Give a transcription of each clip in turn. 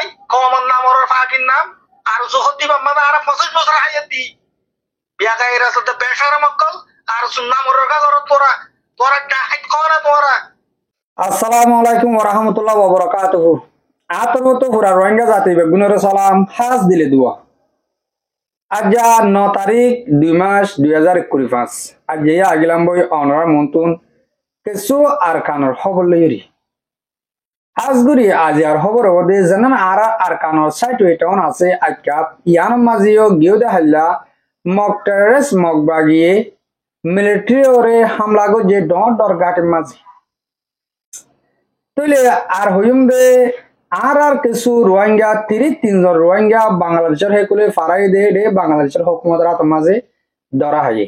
নাই কমন নাম ওর ফাকির নাম আর জোহদ্দি বাম্মাদা আর 25 বছর হায়াতি বিয়া গায়ের সাথে বেশার মক্কল আর সুন্নাম ওর কাগর তোরা তোরা ডাইট করা তোরা। আসসালামু আলাইকুম ওয়া রাহমাতুল্লাহি ওয়া বারাকাতুহু। আতর মতো পুরা রোহিঙ্গা জাতি বেগুনের সালাম হাজ দিলে দুয়া। আজ 9 তারিখ 2 মাস 2025 আজ আগিলাম বই অনরা মন্তুন কিছু আর কানর খবর লইরি আজগুরি আজ আর খবর ওদে জানান আর কানর সাইট ওইটাউন আছে আজকাপ ইয়ান মাজিও গিয়েদে হাল্লা মক টেররিস্ট মক বাগিয়ে মিলিটারি ওরে হামলা গো যে ডর গাটের মাঝে তইলে আর হইম দে আর কিছু রোহিঙ্গা 33 জন রোহিঙ্গা বাংলাদেশের হেকুলে ফারাই দে বাংলাদেশের হুকুমতের হাত মাঝে ধরা হয়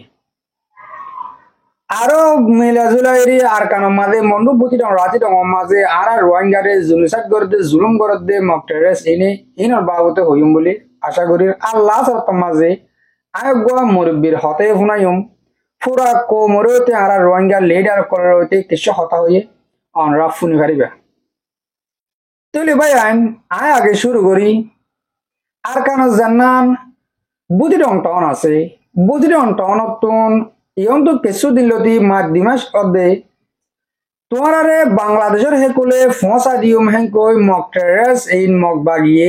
আরো মিলাজুলাইরি আর কানো মাঝে মন্ডু বুতি ডং রাতি ডং মাঝে আর রোহিঙ্গা রে জুলুসাত করতে জুলুম করতে মক টেররিস্ট ইনর বাবতে হইম বলি আশা করি আল্লাহ সরত মাঝে আয়গা মুরব্বির হতে হুনাইম পুরা কোমরতে আর রোহিঙ্গা লিডার করতে কিছু হতা হয়ে অনরা ফুনি পারিবা তৈলে ভাই আয় আগে শুরু করি আর কান জানান বুদ্ধি রং টাউন আছে বুদ্ধি রং টাউন ইয়ন তো কিছু দিন লতি মাস অর্ধে তোমার আরে বাংলাদেশের হেকুলে ফসা দিম হেঁকই মক টেররিস্ট এই মক বাগিয়ে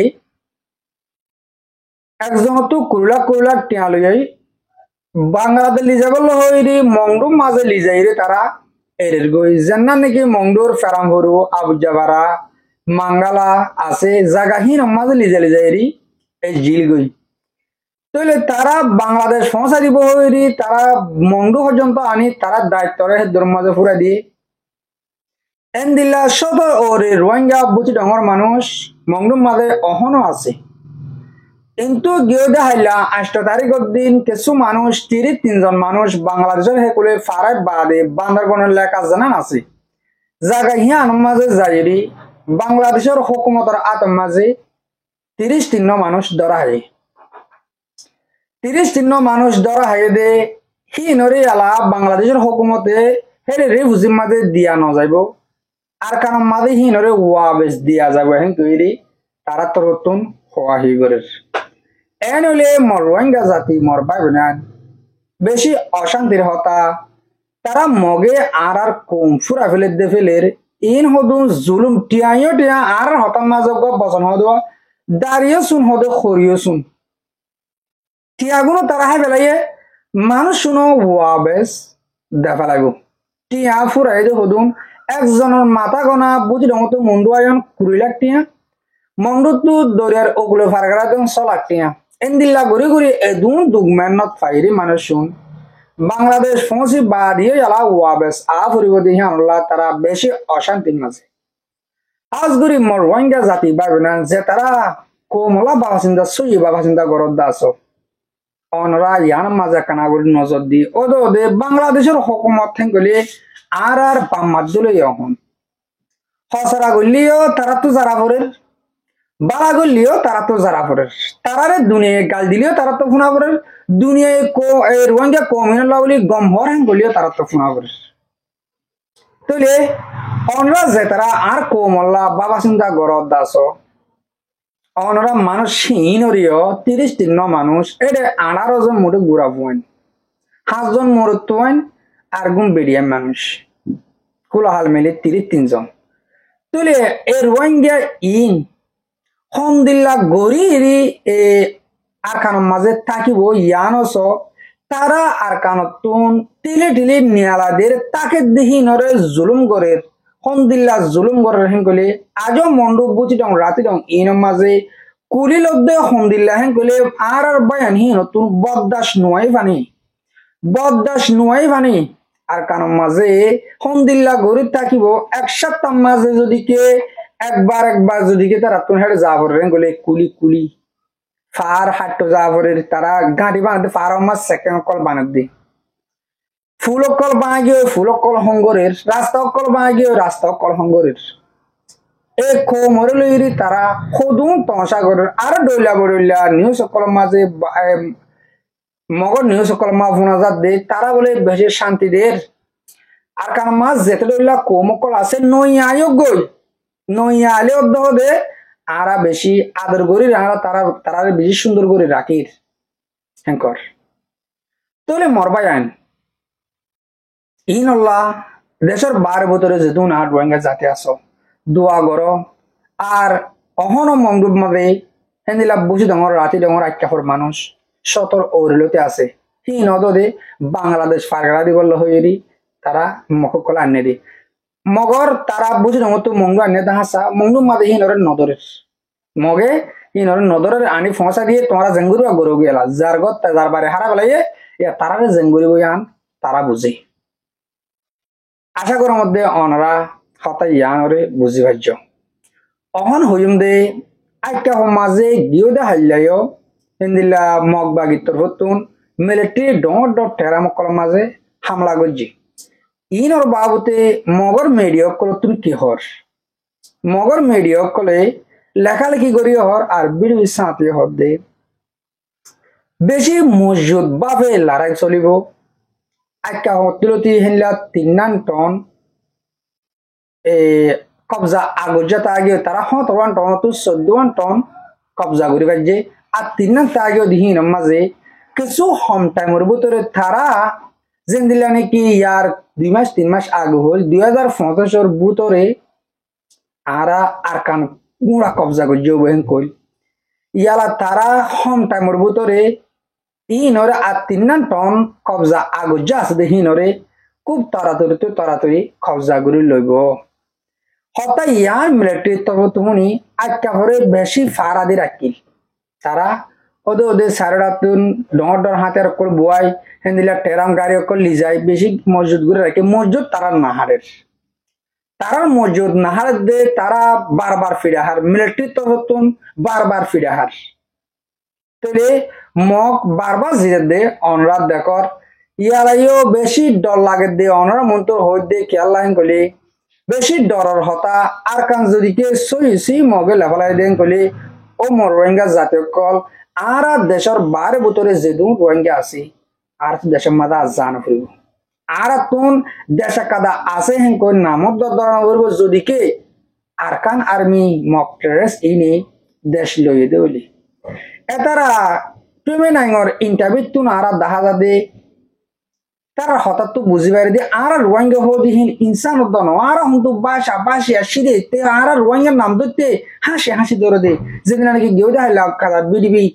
একজন তো কুরলা টিয়া লই বাংলাদেশ লিজাগল হইরি মংডুম মাঝে লিজাইরে তারা এর গই জান্না নাকি মংডুর ফেরামভরু আবুজাবারা মাঙ্গালা আছে জাগাহীন মাঝে লিজাইরি এই জিল গই তইলে তারা বাংলাদেশ পৌঁছা দিব হইরি তারা মংডু পর্যন্ত আনি তারা দায়িত্বরে হেদর মাঝে ফুরা দিয়ে এনদিল্লা সদর ওরে রোহিঙ্গা বুচি ডঙর মানুষ মংডুম মাঝে অহনো আছে কিন্তু গিয়ে দেখাইলা 8 তারিখের দিন কিছু মানুষ 33 জন মানুষ বাংলাদেশের হেকুলে ফারাই বাদে বান্দরবনের লেখা জানান আছে জায়গা হিয়ান মাঝে যাইরি বাংলাদেশের হুকুমতের আতম মাঝে 33 মানুষ ধরা হয় 33 মানুষ ধরা হয় দে হিনরে আলা বাংলাদেশের হুকুমতে হেরে রিফিউজির মাঝে দিয়া ন যাইব আর কারণ মাঝে হিনরে ওয়াবেস দিয়া যাব হেন তৈরি তারা তরতুন হওয়া হই গরের এন হইলে মর রোহিঙ্গা জাতি মর ভাই বোন বেশি অশান্তির হতা তারা মগে আর কম ফুরা ফেলে দে ফেলের ইন হদু জুলুম টিয়াইও টিয়া আর হতাম মাঝে বচন হদ দাঁড়িয়ে শুন হদে খরিও শুন টিয়াগুলো তারা হাই ফেলাইয়ে মানুষ শুনো ওয়াবেস দেখা লাগবো টিয়া ফুরাই দে হদুন একজনের মাথা গনা বুঝি ডমতো মন্ডু আয়ন 20 লাখ টিয়া মন্ডু দরিয়ার ওগুলো ফারগারা দেন 100 লাখ টিয়া এনদিল্লা ঘুরি ঘুরি এদুন দুগমেনত ফাইরি মানুষ শুন বাংলাদেশ ফৌসি বাদিয়ে আলা ওয়াবেস ফুরিব দিয়ে আল্লাহ তারা বেশি অশান্তির মাঝে আজগুরি মর রোহিঙ্গা জাতি পারবে না যে তারা কোমলা বাবা চিন্তা সুই বাবা চিন্তা গরদ দাস অনরা ইয়ান মাঝে কানাগুড়ি নজর দি ওদে বাংলাদেশের হুকুমত থেঙ্কলে আর বাম্মাত দিলে এখন হসরা গলিও তারা তো যারা পড়ের বালা গলিও তারা তো যারা পড়ের তারারে দুনিয়ায় গাল দিলেও তারা তো ফোনা পড়ের দুনিয়ায় রোহিঙ্গা কমিউনিটি বলি গম্ভর হ্যাঁ গলিও তারা তো ফোনা পড়ের তইলে অনরা যে তারা আর কোমল্লা বাবা চিন্তা গরদ দাস অনরা মানুষ হিনরিও 33 মানুষ এটা 18 জন মোটে গুড়া পুয়েন 5 জন মরত পুয়েন আর গুণ বেরিয়া মানুষ কুলাহাল মিলে 33 জন তইলে এ রোহিঙ্গা ইন হমদিল্লা গরিরি এ আর কানোর মাঝে থাকিব ইয়ানস তারা আর কানতুন টিলে টিলে নিয়ালাদের তাকে দিহি নরে জুলুম করে হমদিল্লা জুলুম করে হেন কলে আজও মন্ডু বুচি ডং রাতি ডং ইন মাঝে কুলি লদ্দে হমদিল্লা হেন কলে আর বয়ান হি নতুন বদদাস নুয়াই ভানি আর কানোর মাঝে হমদিল্লা গরিব থাকিব এক সপ্তাহ মাঝে যদি কে একবার যদি কে তারা তুন হেড়ে যা ভরে গলে কুলি ফার হাট্টো যা ভরে তারা গাঁটি বানাতে ফার মাস সেকেন্ড কল বানাতে ফুলকল বানাগিয়ে ফুলকল হঙ্গরের রাস্তাকল বানাগিয়ে রাস্তাকল হঙ্গরের এ খো মরে লইরি তারা খুদুন তমসা করে আর ডইলা নিউজ সকল মাঝে মগর নিউজ সকল মা ফোনাজাত দে তারা বলে বেশি শান্তি দের আর কারণ মাছ যেতে ডইলা কোমকল আছে নইয়ায়ও গই নইয়ালে দে আরা বেশি আদর করি আরা তারা তারা বেশি সুন্দর করে রাখির হ্যাঙ্কর তাহলে মরবাই আইন ইনল্লা দেশের বার ভিতরে যেহেতু না রোহিঙ্গা জাতি আস দোয়া করো আর অহন মংডুব মাঝে হেন্দিলা বুঝি ডর রাতি ডর আখ্যাফর মানুষ সতর ওরিলতে আছে হি নদে বাংলাদেশ ফারগাড়া দিবল হইরি তারা মককলা আনে দি মগর তারা বুঝি ডর তো মংডু আনে হাসা মংডু মাঝে হি নরের নদরের মগে হি নরের নদরের আনি ফসা দিয়ে তোমরা জেঙ্গুরি গরু গেলা যার গত যার বারে হারা বেলাইয়ে তারা জেঙ্গুরি বই আন তারা বুঝে আশা করার মধ্যে অনরা হতাই ইয়ানরে বুঝি ভাজ্য অহন হইম দে আইকা মাঝে গিয়ে দে হাইলাইও হিন্দিলা মগ বাগিতর হতুন মিলিটারি ডর ডর টেরা মকল মাঝে হামলা গজ্জি ইনর বাবুতে মগর মেডিয়া কল তুমি কি হর মগর মেডিয়া কলে লেখালেখি করি হর আর বিড়ি সাঁতি হর দে বেশি মজুদ ভাবে লড়াই চলিব আইকা হতিলতি হিনলা 3 টন কবজা আগজা আগে তারা 17 টন তো 14 টন কবজা করি বাজে আর 3 আগে দিহিন মাঝে কিছু হম টাইমের ভিতরে তারা যেন দিলা নাকি ইয়ার 2 মাস 3 মাস আগে হল 2025 ভিতরে আরা আরকান গুড়া কবজা করছে বহেন কই ইয়ালা তারা হম টাইমের ভিতরে ইনরে আর 3 টন কবজা আগজা আছে দেহিনরে খুব তাড়াতাড়ি কবজা করে লইব হতা ইয়ার মিলিটারি তরফ তুমি আটকা ভরে বেশি ফারাদি রাখিল তারা ওদে ওদে সারাতুন ডর ডর হাতের করে বুয়াই হেন্দিলা টেরাম গাড়ি করে লি যায় বেশি মজুদ করে রাখে মজুদ তারা নাহারের তারার মজুদ নাহারের দে তারা বারবার ফিরে হার মিলিটারি তরফ বারবার ফিরে হার তেলে মগ বারবার জিরে দে অনরা দেখর ইয়ারাইও বেশি ডর লাগে দে অনরা মন্তর হই দে খেয়াল লাইন কলি বেশি ডরর হতা আর কান যদি কে সই মগে লেফালাই দেন কলি ও মর রোহিঙ্গা জাতীয় কল আর দেশের বারে ভিতরে যেদু রোহিঙ্গা আছে আর দেশের মাদা জান ফুরিব আর তুন দেশে কাদা আছে হেন কই নামত দরদার করব যদি কে আরকান আর্মি মক টেররিস্ট ইনি দেশ লইয়ে দেউলি এতারা তুমি নাইngor ইন্টারভিউ তুন আর দেখা যাবে তারা হঠাৎ তো বুঝি পারে দিয়ে আর রোহিঙ্গা হদিহীন ইনসান উদ্দান আর হন্তু বাসা বাসিয়া সিদে তে আর রোহিঙ্গার নাম ধরতে হাসি ধরে দে যেদিন নাকি গেউ দেখা কাদা বিডিবি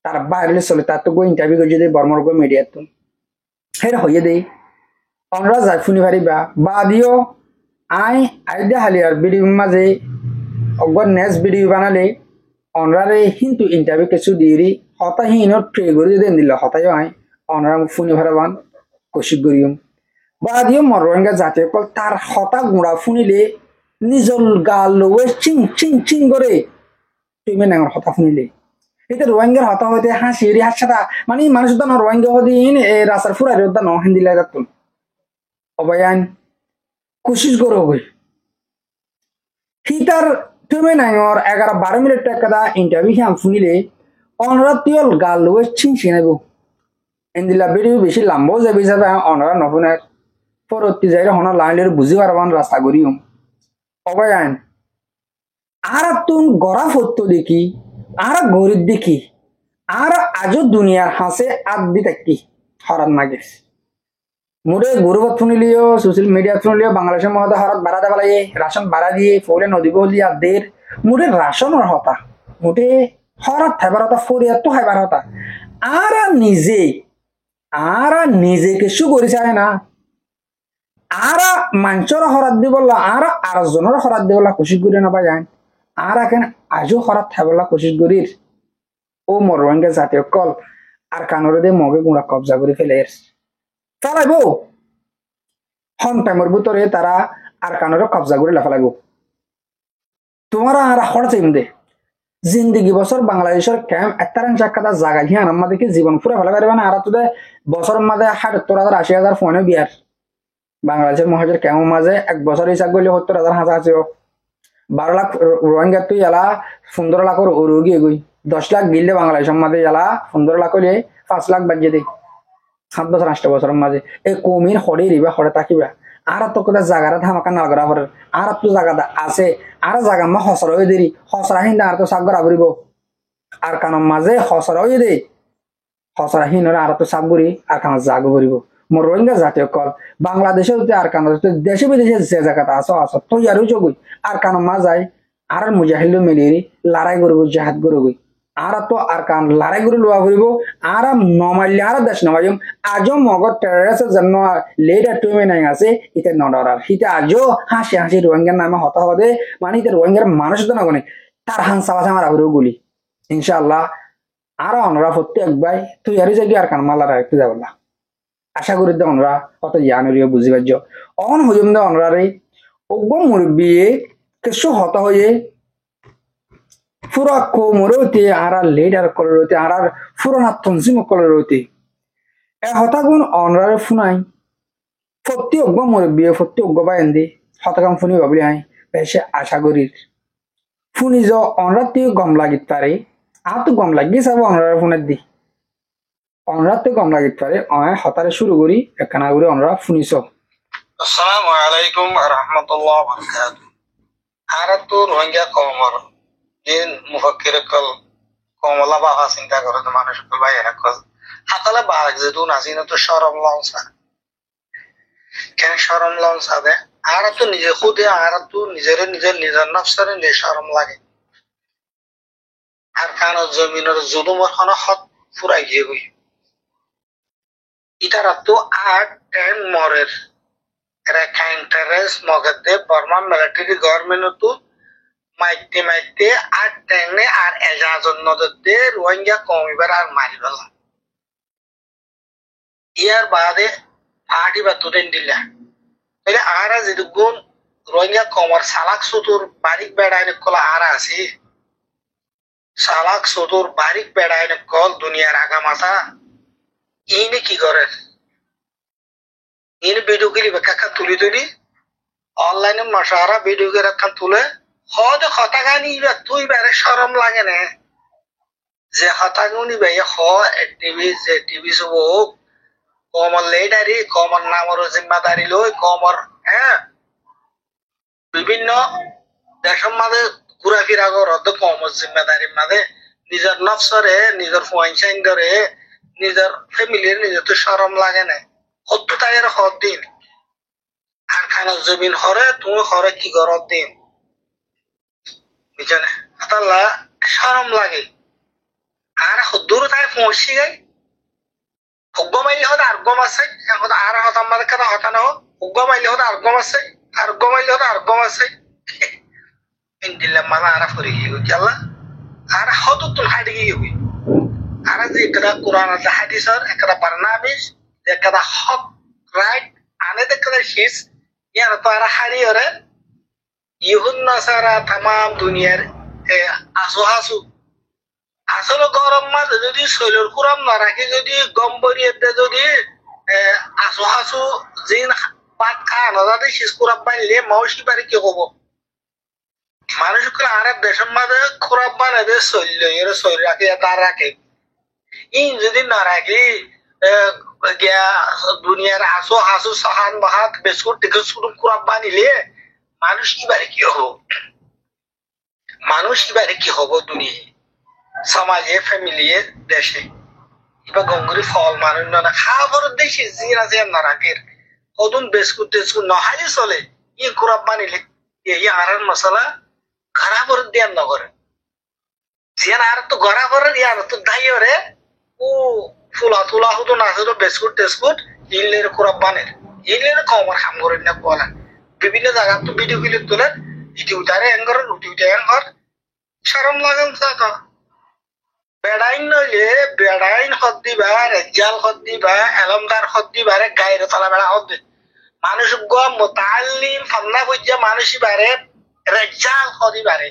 তার বাইরে চলে তার তো গো ইন্টারভিউ করে যদি বর্মর গো মিডিয়া তো হের হইয়ে দেই অনরা যাই ফুনি পারিবা বা দিও আই দে হালিয়ার বিডিবি মাঝে অগর নেক্সট ভিডিও বানালে অনরারে কিন্তু ইন্টারভিউ কিছু দিয়েরি হতা হিনর ট্রে করে দেন দিল হতাইও আই অনরা ফুনি ভারাবান কৌশিক গরিয়ম বা দিও মর রোহিঙ্গা জাতীয় কল তার হতা গুঁড়া ফুনিলে নিজল গাল লোয়ে চিং করে তুমি নাঙর হতা ফুনিলে এটা রোহিঙ্গার হতা হইতে হাসিরি হাসা মানে মানুষ উদ্যান রোহিঙ্গা হদিন রাস্তার ফুরারি উদ্যান হিন্দিলা যাতুন অবয়ান কোশিশ করো হই হিতার তুমি নাঙর 11-12 মিনিট টাকা ইন্টারভিউ হিয়াম ফুনিলে অনরা তিয়ল গাল লোয়ে চিনাইব এন্দিলা ভিডিও বেশি লাম্বও যাবি যাবে অনরা নফুনের পরবর্তী যাইলে হন লাইনের বুঝি পারবান রাস্তা করিও অবয়ান আর তুন গড়া ফটো দেখি আর গরিব দেখি আর আজও দুনিয়ার হাসে আদি থাকি হরাত না গেছে মোরে গরিবত শুনিলিও সোশ্যাল মিডিয়া শুনিলিও বাংলাদেশের মধ্যে হরাত বাড়া দেওয়া লাগে রাশন বাড়া দিয়ে ফলে নদী বলি আর দের মোরে রাশনের হতা মোটে হরাত খাইবার হতা ফরিয়াত তো খাইবার হতা আর নিজে কিছু করিছে না আর মানুষের হরাত দিবলা আর আরেকজনের হরাত দিবলা কোশিশ করি না পাই যান আর এখন আজও হরাত খাইবলা কোশিশ করির ও মর রোহিঙ্গা জাতীয় কল আর কানরে দিয়ে মগে গুঁড়া কবজা করে ফেলাইব হম টাইমের ভিতরে তারা আর কানরে কবজা করে ফেলাইব তোমারা আর হর চাইম দে জিন্দগি বছর বাংলাদেশের ক্যাম্প একটারান চাক্কাটা জায়গা হিয়ান আমাদেরকে জীবন ফুরে ফেলা পারবে না আর তোদের বছরের মাঝে 70,000-80,000 ফোনে বিয়ার বাংলাদেশের মহাজের ক্যাম্প মাঝে 1 বছর হিসাব করলে 70,000 হাঁচা আছে 12 লাখ রোহিঙ্গা তুই এলা 15 লাখ রোগী এগোই 10 লাখ গিললে বাংলাদেশের মাঝে এলা 15 লাখ হলে 5 লাখ বাজিয়ে দেয় 7 বছর 8 বছরের মাঝে এই কমিন হরে রিবা হরে থাকিবা আর তো কোথায় জায়গাটা থামাকা না করা পরে আর তো জায়গাটা আছে আর জায়গা মা হসরা হয়ে দেরি হসরা হিন্দা আর তো সাগ করা পড়িব আর কারণ মাঝে হসরা হয়ে দেই হসরা হিনরে আর তো সাগ করি আর কারণ জাগ পড়িব মোর রোহিঙ্গা জাতীয় কল বাংলাদেশের আর কারণ দেশে বিদেশে যে জায়গাটা আছে আছে তো ইয়ারও যোগই আর কারণ মা যায় আর মুজাহিল মিলিয়ে লড়াই করবো জাহাদ করবো আর তো আর কান লড়াই করে লোয়া করিব আর নমাইলে আর দেশ নমাইম আজও মগর টেররিস্টের জন্য লেডার টুমে নাই আছে ইতে নডরার হিতে আজও হাসি হাসি রোহিঙ্গার নামে হতা হবে মানে ইতে রোহিঙ্গার মানুষ তো না কোনে তার হাংসা বাসা আমার আবরেও গুলি ইনশাআল্লাহ আর অনরা প্রত্যেক ভাই তুই আর যাবি আর কান মালার একটু যাব না আশা করি দে অনরা কত জানুরিও বুঝি পারছ অন হইম দে অনরারে ওগো মুরব্বী কিছু হতা হয়ে পুরা কোমরতে আর লেডার কলরতে আর পুরানা তনজিম কলরতে এ হতাগুন অনরারে ফুনাই ফত্তি অগ্গ মুরব্বী ফত্তি অগ্গ বাইন্দি হতাকাম ফুনি ভাবলি আই বেশে আশা করি ফুনি য অনরাতে গম লাগিত পারে আর তো গম লাগি চাব অনরারে ফোনের দি অনরাতে গম লাগিত পারে অয় হতারে শুরু করি একখানা করে অনরা ফুনিছ আসসালামু আলাইকুম ওয়া রাহমাতুল্লাহি ওয়া বারাকাতুহু আরাতু রোহিঙ্গা কওমর দিন মুফাক্কির কল কমলা বাবা চিন্তা করে তো মানুষ কল ভাই এরকম হাতালে বাঘ যেহেতু নাসিনা তো শরম লংসা কেন শরম লংসা দে আর তো নিজে খুদে আর তো নিজের নফসরে নিজে শরম লাগে আর কান জমিনের জুলুমর খানা হত ফুরাই গিয়ে গই ইতারা তো আর টাইম মরের রেখা ইন্টারেস্ট মগদে বর্মা মিলিটারি গভর্নমেন্ট তো মাইতে আর টেনে আর এজাজত নদে রোহিঙ্গা কমিবার আর মারি ফেলা ইয়ার বাদে পার্টি বা তুলেন দিলা তাহলে আর যদি গুণ রোহিঙ্গা কমর সালাক সুতুর বারিক বেড়ায় কলা আর আছে সালাক সুতুর বারিক বেড়ায় কল দুনিয়ার আগা মাথা ইনি কি করে ইনি ভিডিও গিলি কাকা তুলি অনলাইনে মশারা ভিডিও কে রাখা তুলে হদ হতাগানি তুই বেড়ে সরম লাগে না যে হতাগুনি বে হ টিভি সব কমর লেডারি কমর নামর জিম্মাদারি লই কমর হ্যাঁ বিভিন্ন দেশের মাঝে ঘুরাফিরা করত কমর জিম্মাদারি মাঝে নিজের নফসরে নিজের পয়সাইন ধরে নিজের ফ্যামিলির নিজের তো সরম লাগে না হত তাইয়ের হদ দিন আর খানা জমিন হরে তুমি হরে কি করত দিন বুঝলে আল্লাহ সরম লাগে আর দূর তাই পৌঁছি গাই হুগ্গ মাইলে হতে আর্গম আছে আর হতাম মাদের কথা হতা না হোক হুগ্গ মাইলে হতে আর্গম আছে আর্গ মাইলে হতে আর্গম আছে ইন্দিল্লা মালা আর ফুরি গিয়ে গই আল্লাহ আর হত তুল হাইডে গিয়ে গই আর যে একটা কোরআন আছে হাদিসের একটা বারনামিজ একটা হক রাইট আনে একটা শিস ইয়ার তো আর হারি ওরে ইহুন নাসারা তামাম দুনিয়ার আসো হাসু আসলে গরম মাঝে যদি শৈলের কুরাম না রাখি যদি গম বরিয়েতে যদি আসো হাসু জিন পাত খাওয়ানো যাতে শীষ কুরাব বানলে মাউসি বাড়ি কি হবো মানুষ আরব দেশের মাঝে কুরাব বানাবে শৈল এর শৈল রাখি তার রাখে ইন যদি না রাখি গিয়া দুনিয়ার আসো হাসু সাহান বাহাত বিস্কুট টিকুট কুরাব বানিলে মানুষ কি বাড়ি কি হবো মানুষ কি বাড়ি কি হবো দুনিয়ায় সমাজে ফ্যামিলি দেশে এবার গঙ্গুরি ফল মানুষ না খাবার দেশে জিরা যে না রাখের কদম বিস্কুট টিস্কুট নহালি চলে ই কুরাব বানিলে এই আর মশলা খারাপ দেন না করে জিয়ান আর তো গড়া করে ইয়ার তো দাইরে ও ফুলা তুলা হতো না হতো বিস্কুট টিস্কুট ইলের কুরাব বানের ইলের কমর খাম করে না বলা বিভিন্ন জায়গা তো ভিডিও গুলি তুলে ইটি উঠারে এঙ্গর রুটি উঠে এঙ্গর শরম লাগান তো বেড়াইন নইলে বেড়াইন হদ দিবা রেজাল হদ দিবা এলমদার হদ দিবা রে গায়ের তলা বেড়া হদ দে মানুষ মোতালিম ফন্না বুঝা মানুষই বারে রেজাল হদি বারে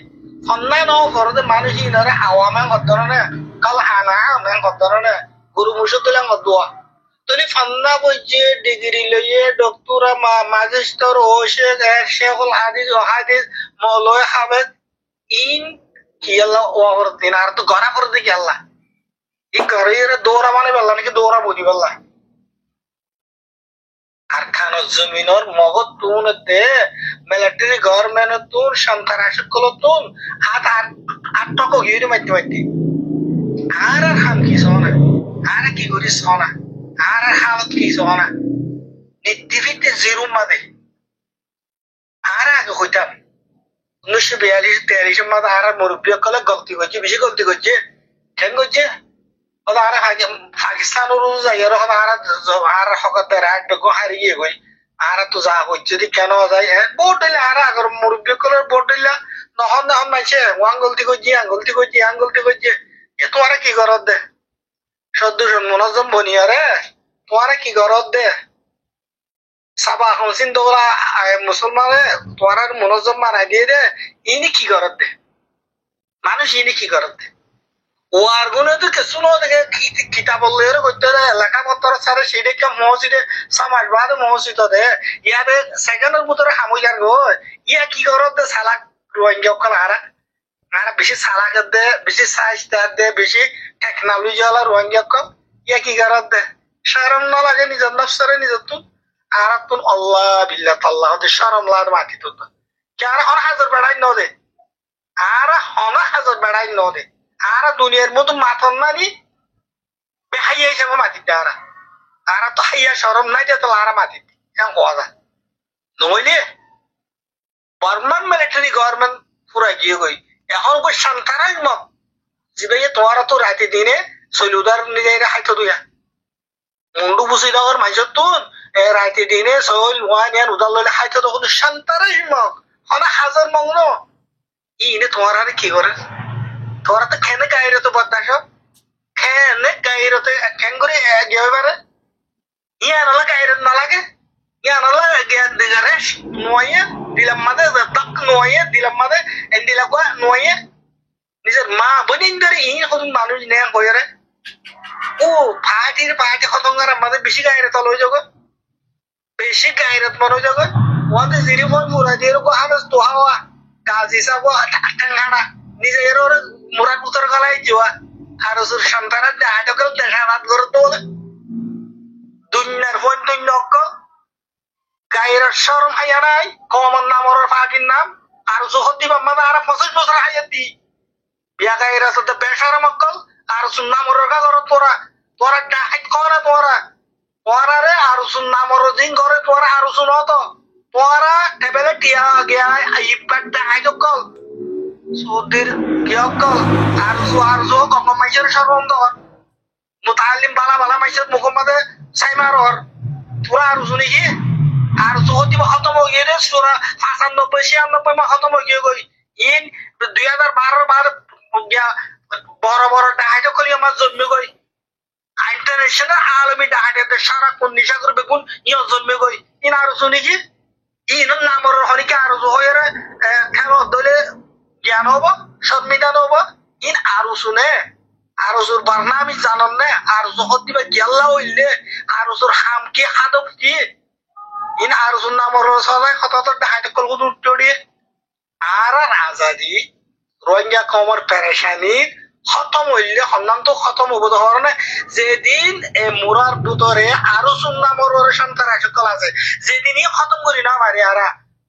ফন্না ন করতে মানুষই নরে আওয়ামে হদরনে কাল আনা আমে হদরনে গুরু মুসুদ দিলাম হদুয়া তুমি ফন্না বুঝে ডিগ্রি লইয়ে ডক্টরা ম্যাজিস্টার ও শেখুল হাদিস মৌলয় হাবেদ ইন কি আল্লাহ ওর দিন আর তো গড়া করে দেখি আল্লাহ এই ঘরে দৌড়া মানে বললাম নাকি দৌড়া বুঝি বললাম আর খানো জমিনর মগত তুন দে মিলিটারি গভর্নমেন্ট তুন সন্ত্রাসী কলো তুন হাত আর টক গিয়ে মাইতে মাইতে আর হাম কি সোনা আর কি করি সোনা আর হালত কি সোনা নিত্যিভিতে জিরুম মাদে আর আগে হইতাম 1942-43 মাদে আর মুরব্বী কলে গলতি করছে বেশি গলতি করছে কেন করছে আর পাকিস্তান যাইয়ার আর হকতে রাত বেগো হারিয়ে গই আর তো যা হচ্ছে যদি কেন যায় ভোট দিলে আর আগর মুরব্বী কলের ভোট দিলে নহন নহন মাইছে আঙ্গুলতি করছি আঙ্গুলতি করছি আঙ্গুলতি করছে এ তোমারা কি করত দে সদ্য মনোজম বনিয়ারে তোমারা কি করত দে সাবা হসিন দোলা মুসলমানে তোমার মনোজম মারাই দিয়ে দে ইনি কি করত দে মানুষ ইনি কি করত দে ও আর গুনে তো কিছু না দেখে কিতাব করতে লেখাপত্র ছাড়া সেদিকে মসজিদে সমাজবাদ মসজিদ দে ইয়াতে সেকেন্ডের ভিতরে হামুইয়ার গো ইয়া কি করত দে সালাক রোহিঙ্গা ওখানে আর বেশি সালাক দে বেশি সাইজ দে বেশি টেকনোলজি ওলা রোহিঙ্গা কম ইয়া কি করত দে শরম না লাগে নিজের নফসরে নিজের তুন আর তুন আল্লাহ বিল্লাহ আল্লাহ দে শরম লাদ মাটি তুন কে আর হন হাজার বেড়াই ন দে আর হন হাজার বেড়াই ন দে আর দুনিয়ার মতো মাথন নানি বেহাইয়া হিসাবে মাতি দে আর তো হাইয়া শরম নাই দে তো আর মাতি হ্যাঁ হওয়া যায় নইলে বর্মান মিলিটারি গভর্নমেন্ট পুরা গিয়ে গই এখন কই সন্তানাই মত জিবে তোমার তো রাতে দিনে সৈলুদার নিজে হাইতো দুয়া মুন্ডু বুঝি দাওয়ার মাইজত তুন রাতে দিনে সৈল ওয়ান ইয়ান উদাল লইলে হাইতো তখন সন্তানাই মত হনা হাজার মগ্ন ইনে তোমার আর কি করে তোরা তো খেনে গাইরে তো বদাস খেনে গাইরে তো খেন করে গিয়ে পারে ইয়া নালা গাইরে না লাগে ইয়া নালা দিগারে নোয়ে দিলাম মাদে তাক নোয়ে দিলাম মাদে এন্ডিলা কো নোয়ে নিজের মা বনিন ধরে ইন কত মানুষ নেয়া কইরে ও পার্টি খতঙ্গার মাদে বেশি গাইরে তল হয়ে যাগো বেশি গাইরত মন হয়ে যাগো ওয়াতে জিরি ফোন মুরা দিয়ে কো আমেস তো হাওয়া কাজ হিসাব টাঙ্গাড়া নিজে এর মুরা কুতর গলাই যাওয়া আর ওর সন্তানের দেহাটাকেও দেখাবাদ করে তো বলে দুনিয়ার ফোন দুই অক্কল গায়ের শরম হাইয়া নাই কমন নাম ওর পার্টির নাম আর জোহর দিবা মানে আর 25 বছর হাইয়া দি বিয়া গায়ের আসতে বেশরম অক্কল আর সুন্নাম ওর কাগর তোরা তোরা ডাইট করে তোরা রে আর সুন্নাম ওর দিন করে তোরা আর শুনো তো তোরা টেবিলে টিয়া গিয়া আইবাট ডাইট অক্কল সুদির কি অক্কল আর জো কম মাইসের শরম দর মুতাআল্লিম বালা বালা মাইসের মুহাম্মদে সাইমারর পুরা আর শুনি কি আর যদি খতম হয়ে গিয়ে সুরা 95-96 মা খতম হয়ে গিয়ে গই ইন 2012 বার বড় বড় ডাহাইটা কলি আমার জন্মে গই ইন্টারন্যাশনাল আলমী ডাহাইতে সারা কোন নিশা করবে কোন ইয় জন্মে গই ইন আর শুনি কি ইন নামর হরিকে আর হয়ে খেলো দলে জ্ঞান হবো সংবিধান হবো ইন আরো শুনে আর ওর বারনামি জানন না আর জহর দিবে গেল্লা হইলে আর ওর হাম কি হাদব কি ইন আর ওর নামর সবাই কত ডাহাইতে কল উঠে আর আজাদি রোহিঙ্গা কমর পেরেশানি খতম হইলে সন্ধান তো খতম হবো ধরনে যেদিন মুরার ভিতরে আরো সুন্নামর সন্তান সকল আছে যেদিনই খতম করি না মারি আরা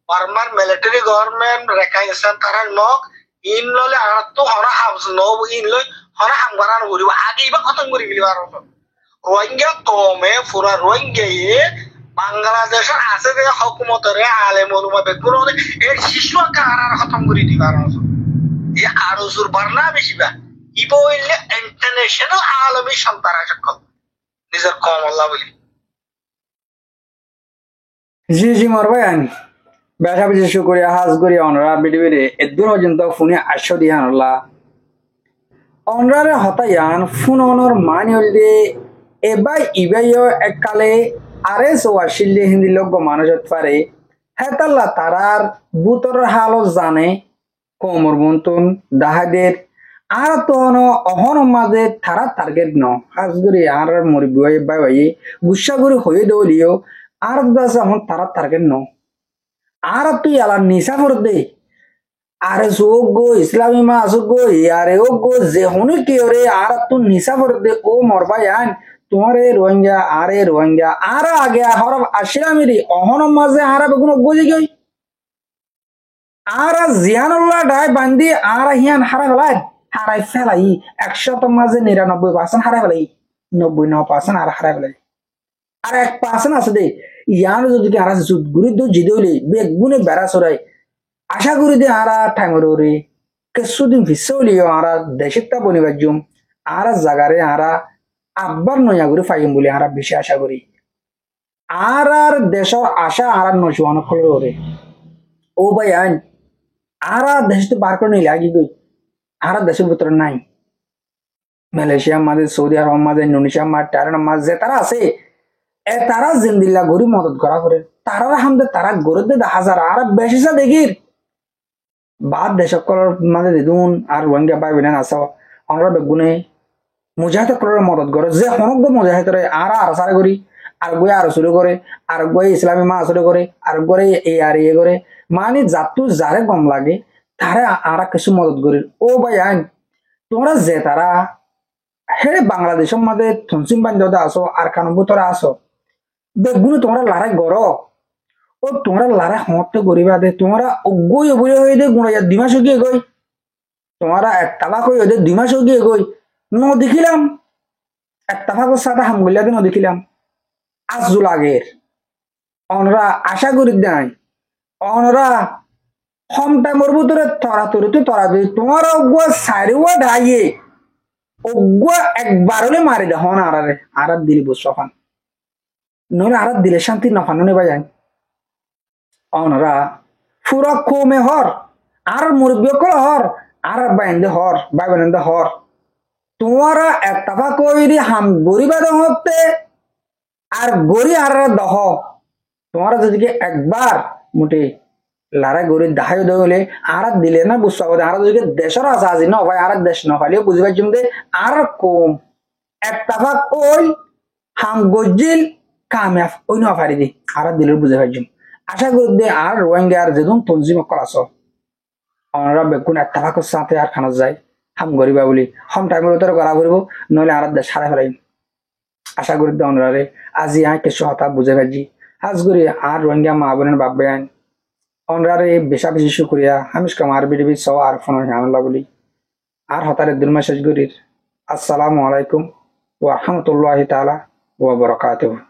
বারবার মিলিটারি গভর্নমেন্ট রেখাইছেন তারা নক ইন ললে আর তো হরা হামস নব ইন লই হরা হাম করার করিব আগে বা খতম করি গেলি আর রোহিঙ্গা কমে পুরা রোহিঙ্গা বাংলাদেশের আছে যে হুকুমতরে আলেম উলামা বেকুল এর শিশু কারার খতম করে দিবার এই আরজুর বারনা বেশিবা ইবো হইলে ইন্টারন্যাশনাল আলমী সন্তান সকল নিজের কম আল্লাহ বলি জি মোর ভাই বেশা বেশি শুকরিয়া হাজ করি অনরা বিডিবিরে এদুর পর্যন্ত ফোনে 800 দিহান আল্লাহ অনরারে হতায়ান ফোন অনর মানি হইলে এবাই ইবাইও এককালে আরেস ওয়াশিল্লে হিন্দি লোক মানুষত পারে হেতাল্লা তারার বুতর হালত জানে কমর বন্তুন দাহাদের আর তো অহন মাঝে তারা টার্গেট ন হাজ করে আর মরিবই বাই গুসা করে হয়ে দৌলিও আর দাস এখন তারা টার্গেট ন আর তুই আলা নিশা করে দে আরে যোগ গো ইসলামী মা আসুক গো ইয়ারে ও গো যে হনে কি রে আর তুই নিশা করে দে ও মরবাই আন তোমারে রোহিঙ্গা আরে রোহিঙ্গা আর আগে হরব আসিলামিরি অহনম মাঝে আরা বেগুন বুঝে গই আর জিয়ানুল্লাহ ডাই বান্দি আর হিয়ান হারাই ফেলাই 100 মাঝে 99% হারাই ফেলাই 99% আর হারাই ফেলাই আর 1% আছে দে ইয়ান যদি কি আর জুত গুরি দু জিদইলে বেগুনে বেড়া সরাই আশা করি দে আর টাইমর রে কিছুদিন ভিসলিও আর দেশিকটা বনিবার জুম আর জাগারে আর আব্বার নয়া করে ফাইম বলে আর বেশি আশা করি আর দেশের আশা আর নজওয়ান করে ও ভাই আইন আর দেশ তো বার করে নিলে আগে গই আর দেশের ভিতরে নাই মালয়েশিয়া মাঝে সৌদি আরব মাঝে ইন্দোনেশিয়া মাঝে টাইরান মাঝে তারা আছে এ তারা জিন্দিল্লা গরি মদত করা করে তারা হামদে তারা গরে দে হাজার আর বেশি দেখির বাদ দেশকর মাঝে দিদুন আর রোহিঙ্গা ভাই বোন আস আমরা বেগুনে মুজাহিদ করার মদত করে যে হনক মুজাহিদ আর আসারে করি আর গই আর শুরু করে আর গই ইসলামী মা শুরু করে আর গরে এ আর ইয়ে করে মানে জাতু যারে গম লাগে তারে আর কিছু মদত করি ও ভাই আইন তোমরা যে তারা হে বাংলাদেশের মাঝে থনসিম বান্ধব আসো আর কানবুতরা আসো বেগুনে তোমরা লড়াই করো ও তোমরা লড়াই হতে গরিবা দে তোমরা অগই অবয় হয়ে দে গুণাইয়া দিমাস গিয়ে গই তোমরা এক তাবাক হয়ে দে দিমাস গিয়ে গই ন দেখিলাম এক তাবাকের সাথে হামগুলিয়া দিন দেখিলাম আজুল আগের অনরা আশা করি দেয় অনরা হম টাইমর ভিতরে তরা তুই তোমার অগুয়া সারিওয়া ঢাইয়ে অগুয়া একবার হলে মারি দে হন আর দিলি বস সফান নইলে আর দিলে শান্তি নফান নেবা যায় অনরা ফুরা কমে হর আর মুরব্বী call Har R বাইন্দে Har by বাইন্দে হর তোমারা একটাফা কইরি হাম গরিবাদ হতে আর গরি আর দহ তোমারা যদি একবার মোটে লড়াই গরি দাহাই দলে আর দিলে না বুঝতে হবে আর যদি দেশের আছে আজি ন ভাই আর দেশ ন ফালিও বুঝিবার জন্য আর কম একটাফা কই হাম গজিল কামিয়াব ওই ন ফারি দি আর দিলে বুঝে পারজুম আশা করি দে আর রোহিঙ্গা আর যেদুন তঞ্জিম কল আস অনরা বেগুন একটাফাকের সাথে আর খানা যায় হাম গরিবা বলি হম টাইমের ভিতরে করা করবো নইলে আর দেশ সারা ফেলাইম আশা করি দে অনরারে আজি আয় কিছু হতা বুঝে পারছি আজ করি আর রোহিঙ্গা মা বোনের বাপ বেআইন অনরারে বেশা বেশি শুক্রিয়া হামিশ কামার বিডিবি সহ আর ফোন হামলা বলি আর হতারে দুর্মা শেষ করির আসসালামু আলাইকুম ওয়া রাহমাতুল্লাহি তাআলা ওয়া বারাকাতুহু